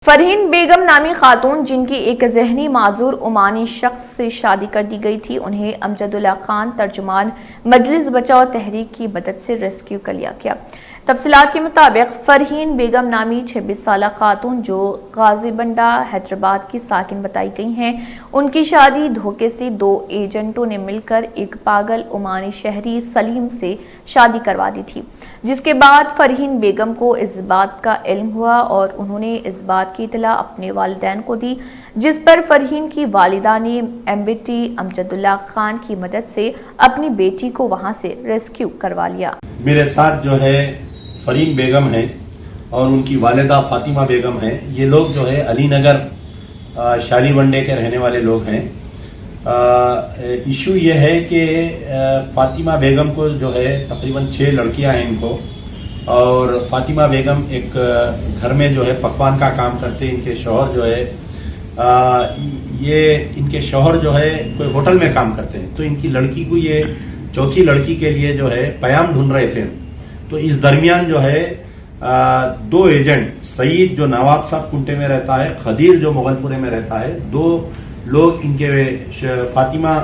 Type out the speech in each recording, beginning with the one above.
फरहीन बेगम नामी खातून जिनकी एक जहनी माजूर ओमानी शख्स से शादी कर दी गई थी, उन्हें अमजदुल्ला खान तर्जुमान मजलिस बचाओ तहरीक की मदद से रेस्क्यू कर लिया गया। तफसीलात के मुताबिक फरहीन बेगम नामी 26 साल खातून जो गाजीबंडा हैदराबाद की साकिन बताई गई हैं, उनकी शादी धोखे से 2 एजेंटों ने मिलकर एक पागल ओमानी शहरी सलीम से शादी करवा दी थी, जिसके बाद फरहीन बेगम को इस बात का इल्म हुआ और उन्होंने इस बात की इतला अपने वालिदैन को दी, जिस पर फरहीन की वालिदा ने एमबीटी अमजदुल्ला खान की मदद से अपनी बेटी को वहां से रेस्क्यू करवा लिया। मेरे साथ जो है फरहीन बेगम है और उनकी वालिदा फातिमा बेगम है। ये लोग जो है अली नगर शालीबंडे के रहने वाले लोग हैं। इशू ये है कि फातिमा बेगम को जो है तकरीबन 6 लड़कियां हैं इनको, और फातिमा बेगम एक घर में जो है पकवान का काम करते हैं। इनके शौहर जो है इनके शौहर जो है कोई होटल में काम करते हैं, तो इनकी लड़की को ये चौथी लड़की के लिए जो है पयाम ढूंढ रहे थे। तो इस दरमियान जो है 2 एजेंट, सईद जो नवाब साहब कुंटे में रहता है, खदीर जो मुगलपुरे में रहता है, 2 लोग इनके फातिमा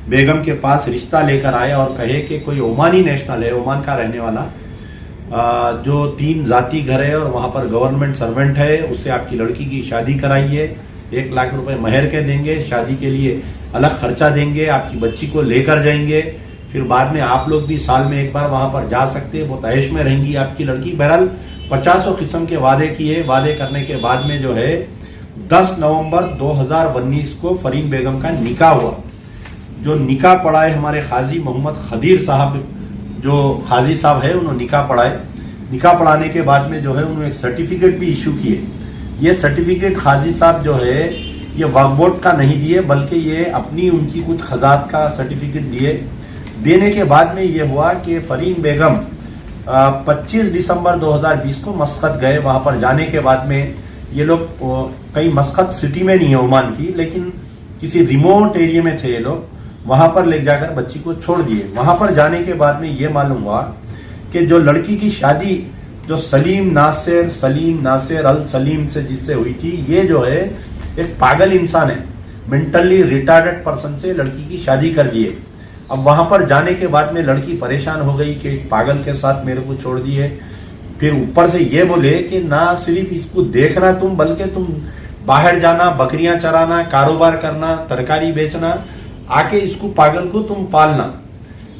बेगम के पास रिश्ता लेकर आए और कहे कि कोई ओमानी नेशनल है, ओमान का रहने वाला, जो 3 जाती घर है और वहां पर गवर्नमेंट सर्वेंट है, उससे आपकी लड़की की शादी कराइए, 1 लाख रुपए महर के देंगे, शादी के लिए अलग खर्चा देंगे, आपकी बच्ची को लेकर जाएंगे, फिर बाद में आप लोग भी साल में एक बार वहां पर जा सकते हैं, बहुत ऐश में रहेंगी आपकी लड़की। बहरहाल 50 किस्म के वादे किए। वादे करने के बाद में जो है 10 नवंबर 2019 को फरहीन बेगम का निकाह हुआ। जो निकाह पढ़ाए हमारे काजी मोहम्मद खदीर साहब, जो काजी साहब है, उन्होंने निकाह पढ़ाए। निकाह पढ़ाने के बाद में जो है उन्होंने एक सर्टिफिकेट भी इशू किए। ये सर्टिफिकेट काजी साहब जो है ये वक्फ बोर्ड का नहीं दिए, बल्कि ये अपनी उनकी कुछ खजात का सर्टिफिकेट दिए। देने के बाद में ये हुआ कि फरहीन बेगम 25 दिसंबर 2020 को मस्कत गए। वहां पर जाने के बाद में ये लोग, कहीं मस्कत सिटी में नहीं है ओमान की, लेकिन किसी रिमोट एरिया में थे ये लोग, वहां पर ले जाकर बच्ची को छोड़ दिए। वहां पर जाने के बाद में ये मालूम हुआ कि जो लड़की की शादी जो सलीम नासिर अल सलीम से जिससे हुई थी, ये जो है एक पागल इंसान है, मेंटली रिटार्डेड पर्सन से लड़की की शादी कर दिए। अब वहां पर जाने के बाद में लड़की परेशान हो गई कि पागल के साथ मेरे को छोड़ दिए। फिर ऊपर से ये बोले कि ना सिर्फ इसको देखना तुम, बल्कि तुम बाहर जाना, बकरियां चराना, कारोबार करना, तरकारी बेचना, आके इसको पागल को तुम पालना।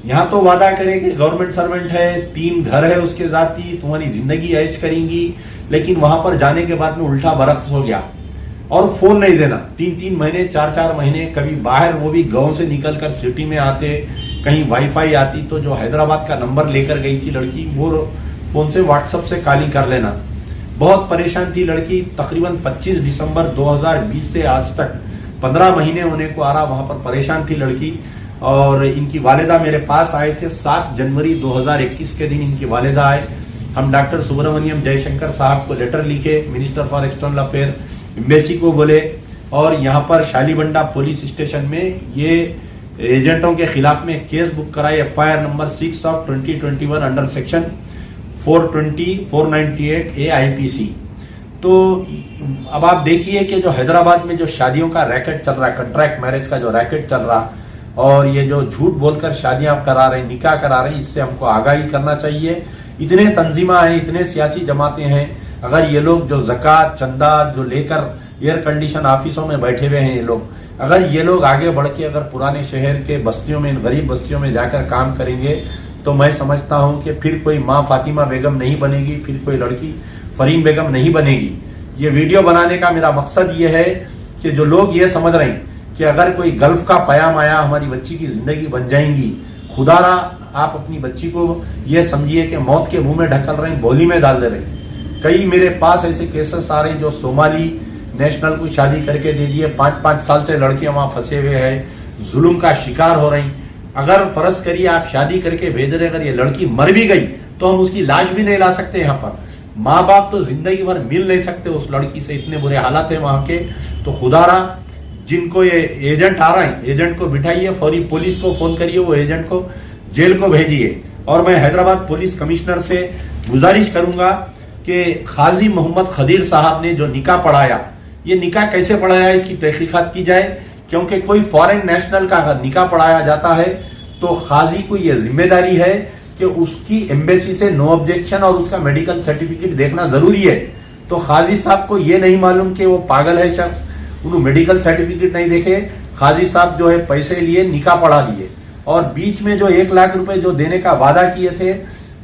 यहाँ तो वादा करे कि गवर्नमेंट सर्वेंट है, 3 घर है उसके जाती, तुम्हारी जिंदगी ऐश करेंगी, लेकिन वहां पर जाने के बाद में उल्टा बरक्स हो गया। और फोन नहीं देना, 3-3 महीने 4-4 महीने, कभी बाहर, वो भी गांव से निकलकर सिटी में आते, कहीं वाईफाई आती तो जो हैदराबाद का नंबर लेकर गई थी लड़की, वो फोन से व्हाट्सएप से कॉलिंग कर लेना। बहुत परेशान थी लड़की। तकरीबन 25 दिसंबर 2020 से आज तक 15 महीने होने को आ रहा, वहां पर परेशान थी लड़की। और इनकी वालिदा मेरे पास आए थे 7 जनवरी 2021 के दिन इनकी वालिदा आए। हम डॉक्टर सुब्रमण्यम जयशंकर साहब को लेटर लिखे, minister for external affair, embassy को बोले, और यहाँ पर शालीबंडा पुलिस स्टेशन में ये एजेंटों के खिलाफ में केस बुक कराई, FIR number 6 of 2021 under section 420-498 AIPC। तो अब आप देखिए कि जो हैदराबाद में जो शादियों का रैकेट चल रहा है, कॉन्ट्रैक्ट मैरिज का जो रैकेट चल रहा, और ये जो झूठ बोलकर शादियां करा रहे, निकाह करा रहे, इससे हमको आगाही करना चाहिए। इतने तंजीमा हैं, इतने सियासी जमातें हैं, अगर ये लोग जो ज़कात चंदा जो लेकर एयर कंडीशन ऑफिसों में बैठे हुए हैं, ये लोग, अगर ये लोग आगे बढ़ के अगर पुराने शहर के बस्तियों में, गरीब बस्तियों में जाकर काम करेंगे, तो मैं समझता हूं कि फिर कोई माँ फातिमा बेगम नहीं बनेगी, फिर कोई लड़की फरहीन बेगम नहीं बनेगी। ये वीडियो बनाने का मेरा मकसद ये है कि जो लोग ये समझ रहे हैं कि अगर कोई गल्फ का पयाम आया, हमारी बच्ची की जिंदगी बन जाएंगी, खुदारा आप अपनी बच्ची को ये समझिए कि मौत के मुंह में ढकल रहे हैं, बोली में डाल दे रहे हैं। कई मेरे पास ऐसे केसेस आ रहे हैं जो सोमाली नेशनल को शादी करके दे दिए, 5-5 साल से लड़कियां वहां फंसे हुए हैं, जुल्म का शिकार हो रही। अगर फर्ज करिए आप शादी करके भेज रहे, अगर ये लड़की मर भी गई तो हम उसकी लाश भी नहीं ला सकते यहाँ पर। माँ बाप तो जिंदगी भर मिल नहीं सकते उस लड़की से, इतने बुरे हालात है वहां के। तो खुदारा जिनको ये एजेंट आ रहा है, एजेंट को बिठाइए, फौरी पुलिस को फोन करिए, वो एजेंट को जेल को भेजिए। और मैं हैदराबाद पुलिस कमिश्नर से गुजारिश करूंगा कि खाजी मोहम्मद खदीर साहब ने जो निकाह पढ़ाया, ये निकाह कैसे पढ़ाया इसकी तहकीकात की जाए, क्योंकि कोई फॉरेन नेशनल का निकाह पढ़ाया जाता है तो खाजी को ये जिम्मेदारी है कि उसकी एम्बेसी से नो ऑब्जेक्शन और उसका मेडिकल सर्टिफिकेट देखना जरूरी है। तो खाजी साहब को ये नहीं मालूम कि वो पागल है शख्स, उन्होंने मेडिकल सर्टिफिकेट नहीं देखे, खाजी साहब जो है पैसे लिए निकाह पढ़ा दिए और बीच में जो 1 लाख रुपए जो देने का वादा किए थे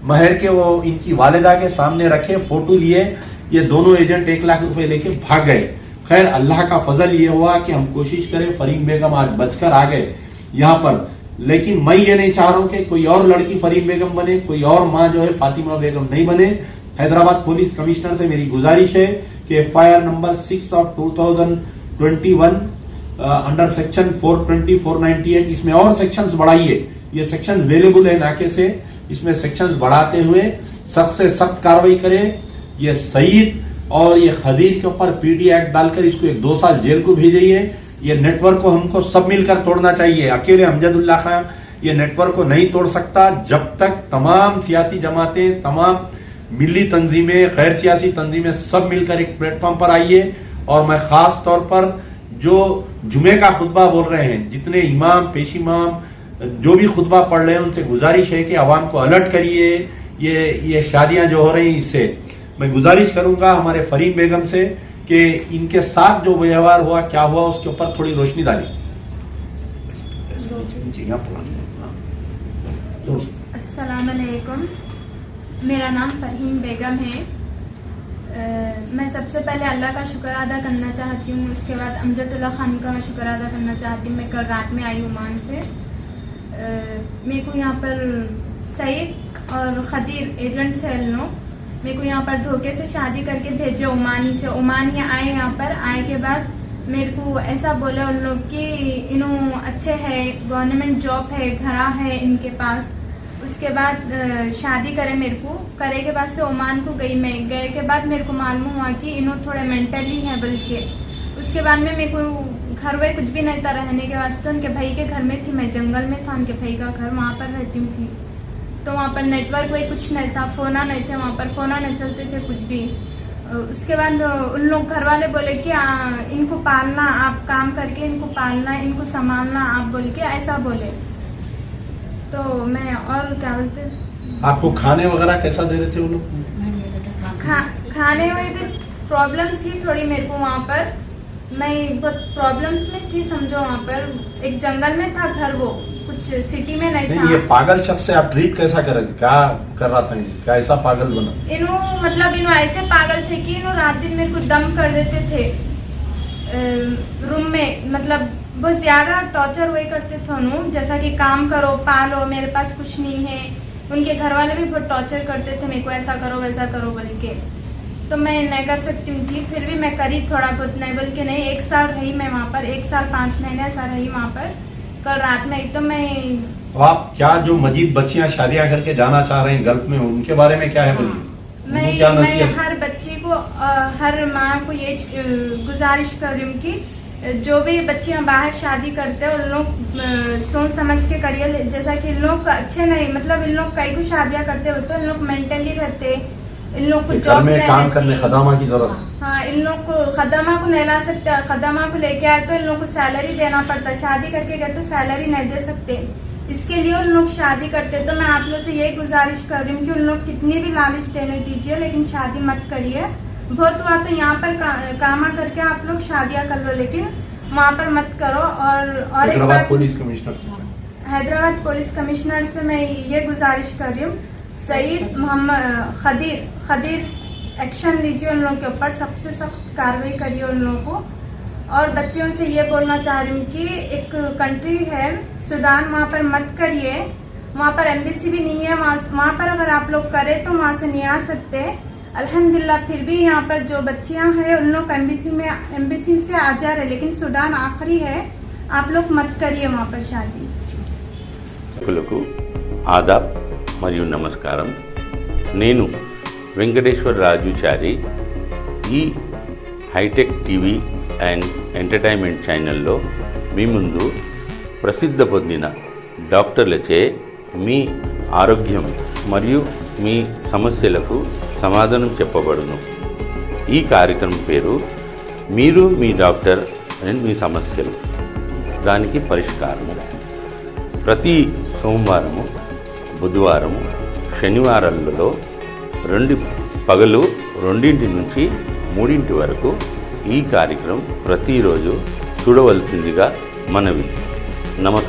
महर के, वो इनकी वालिदा के सामने रखे, फोटो लिए, ये दोनों एजेंट 1 लाख रुपए लेके भाग गए। खैर अल्लाह का फजल ये हुआ कि हम कोशिश करें, फरीन बेगम आज बचकर आ गए यहाँ पर, लेकिन मैं ये नहीं चाह रहा हूं कि कोई और लड़की फरीन बेगम बने, कोई और माँ जो है फातिमा बेगम नहीं बने। हैदराबाद पुलिस कमिश्नर से मेरी गुजारिश है कि FIR number 6 of 2021 under section 420, 498 इसमें और सेक्शंस बढ़ाइए। ये सेक्शन अवेलेबल है नाके से, इसमें सेक्शंस बढ़ाते हुए सख्त से सख्त कार्रवाई करें। ये सईद और ये खदीर के ऊपर PD एक्ट डालकर इसको 2 साल जेल को भेजिए। ये नेटवर्क को हमको सब मिलकर तोड़ना चाहिए। अकेले अमजदुल्ला खान ये नेटवर्क को नहीं तोड़ सकता जब तक तमाम सियासी जमातें, तमाम मिली तंजीमें, गैर सियासी तंजीमें सब मिलकर एक प्लेटफॉर्म पर आइए। और मैं खास तौर पर जो जुमे का खुतबा बोल रहे हैं, जितने इमाम, पेश इमाम जो भी खुतबा पढ़ रहे हैं, उनसे गुजारिश है कि अवाम को अलर्ट करिए। ये शादियां जो हो रही हैं, इससे मैं गुजारिश करूंगा हमारे फरीन बेगम से कि इनके साथ जो व्यवहार हुआ, क्या हुआ, उसके ऊपर थोड़ी रोशनी डाली। अस्सलाम वालेकुम, मेरा नाम फरहीन बेगम है। मैं सबसे पहले अल्लाह का शुक्र अदा करना चाहती हूँ, उसके बाद अमजदुल्ला खान का मैं शुक्र अदा करना चाहती हूँ। मैं कल रात में आई ओमान से। मेरे को यहाँ पर सईद और खदीर एजेंट्स है इन लोग, मेरे को यहाँ पर धोखे से शादी करके भेजे ओमानी से। ओमानी आए यहाँ पर, आए के बाद मेरे को ऐसा बोला उन लोग कि इन्हों अच्छे है, गवर्नमेंट जॉब है, घरा है इनके पास। उसके बाद शादी करे मेरे को, करे के बाद से ओमान को गई मैं। गए के बाद मेरे को मालूम हुआ कि इन्हों थोड़े मेंटली है बल्कि। उसके बाद में मेरे को घर में कुछ भी नहीं था रहने के वास्ते। उनके भाई के घर में थी, मैं जंगल में था, उनके भाई का घर, वहाँ पर रहती थी। तो वहाँ पर नेटवर्क वही कुछ नहीं था, फोना नहीं थे, वहाँ पर फोना नहीं चलते थे कुछ भी। उसके बाद उन लोग घर वाले बोले कि इनको पालना, आप काम करके इनको पालना, इनको संभालना आप बोल के ऐसा बोले। तो मैं और क्या बोलते, आपको खाने वगैरह कैसा दे रहे थे वो लोग? खाने में भी प्रॉब्लम थी थोड़ी मेरे को वहाँ पर। मैं बहुत प्रॉब्लम्स में थी समझो। वहाँ पर एक जंगल में था घर, वो कुछ सिटी में नहीं था। ये पागल शख्स से आप ट्रीट कैसा कर रहे थे? क्या कर रहा था? क्या ऐसा पागल बना? इन्हों ऐसे पागल थे कि इन्हों रात दिन मेरे को दम कर देते थे रूम में। मतलब बहुत ज्यादा टॉर्चर हुए करते थे उन्होंने, जैसा कि काम करो, पालो, मेरे पास कुछ नहीं है। उनके घर वाले भी बहुत टॉर्चर करते थे मेरे को, ऐसा करो वैसा करो बोल के। तो मैं नहीं कर सकती थी, फिर भी मैं करी थोड़ा बहुत, नहीं बोल के नहीं। 1 साल रही मैं वहाँ पर, 1 साल 5 महीने ऐसा रही वहाँ पर। कल रात में तो मैं आप क्या जो मजीद बच्चियां शादियां करके जाना चाह रहे हैं गल्फ में, उनके बारे में क्या है बोलिए? मैं हर बच्ची को, हर माँ को ये गुजारिश कर रही हूँ कि जो भी बच्चियां बाहर शादी करते हैं उन लोग सोच समझ के करिए। जैसा कि इन लोग अच्छे नहीं, मतलब इन लोग कई को शादियां करते हो तो इन लोग मेंटली रहते, इन लोग को जॉब में काम करने खदामा की जरूरत। हाँ, इन लोग को खदामा को नहीं ला सकते। खदामा को लेके आए तो इन लोग को सैलरी देना पड़ता, शादी करके गए तो सैलरी नहीं दे सकते, इसके लिए उन लोग शादी करते। तो मैं आप लोग से यही गुजारिश कर रही हूँ कि उन लोग कितनी भी लालच देने दीजिए, लेकिन शादी मत करिए। बहुत हुआ तो यहाँ पर कामा करके आप लोग शादियां कर लो, लेकिन वहाँ पर मत करो। और एक बार पुलिस कमिश्नर से, हैदराबाद पुलिस कमिश्नर से मैं ये गुजारिश कर रही हूँ, सईद मोहम्मद खदीर एक्शन लीजिए उन लोगों के ऊपर, सबसे सख्त कार्रवाई करिए उन लोगों को। और बच्चियों से ये बोलना चाह रही हूँ कि एक कंट्री है सूडान, वहाँ पर मत करिए। वहाँ पर एम्बेसी भी नहीं है, वहाँ पर अगर आप लोग करें तो वहाँ से नहीं आ सकते। अल्हम्दुलिल्लाह फिर भी यहाँ पर जो बच्चियाँ हैं उन लोग एम्बेसी से आ जा रहे, लेकिन सूडान आखिरी है, आप लोग मत करिए वहाँ पर शादी। आदाब మరియు నమస్కారం. నేను వెంకటేశ్వర రాజుచారి. ఈ హైటెక్ టీవీ అండ్ ఎంటర్టైన్మెంట్ ఛానల్లో మీ ముందు ప్రసిద్ధ పొందిన డాక్టర్లచే మీ ఆరోగ్యం మరియు మీ సమస్యలకు సమాధానం చెప్పబడును. ఈ కార్యక్రమం పేరు మీరు మీ డాక్టర్ అండ్ మీ సమస్యలు దానికి పరిష్కారము. ప్రతి సోమవారము, బుధవారము, శనివారాలలో పగలు 2 నుంచి 3 వరకు ఈ కార్యక్రమం ప్రతిరోజు చూడవలసిందిగా మనవి. నమస్కారం.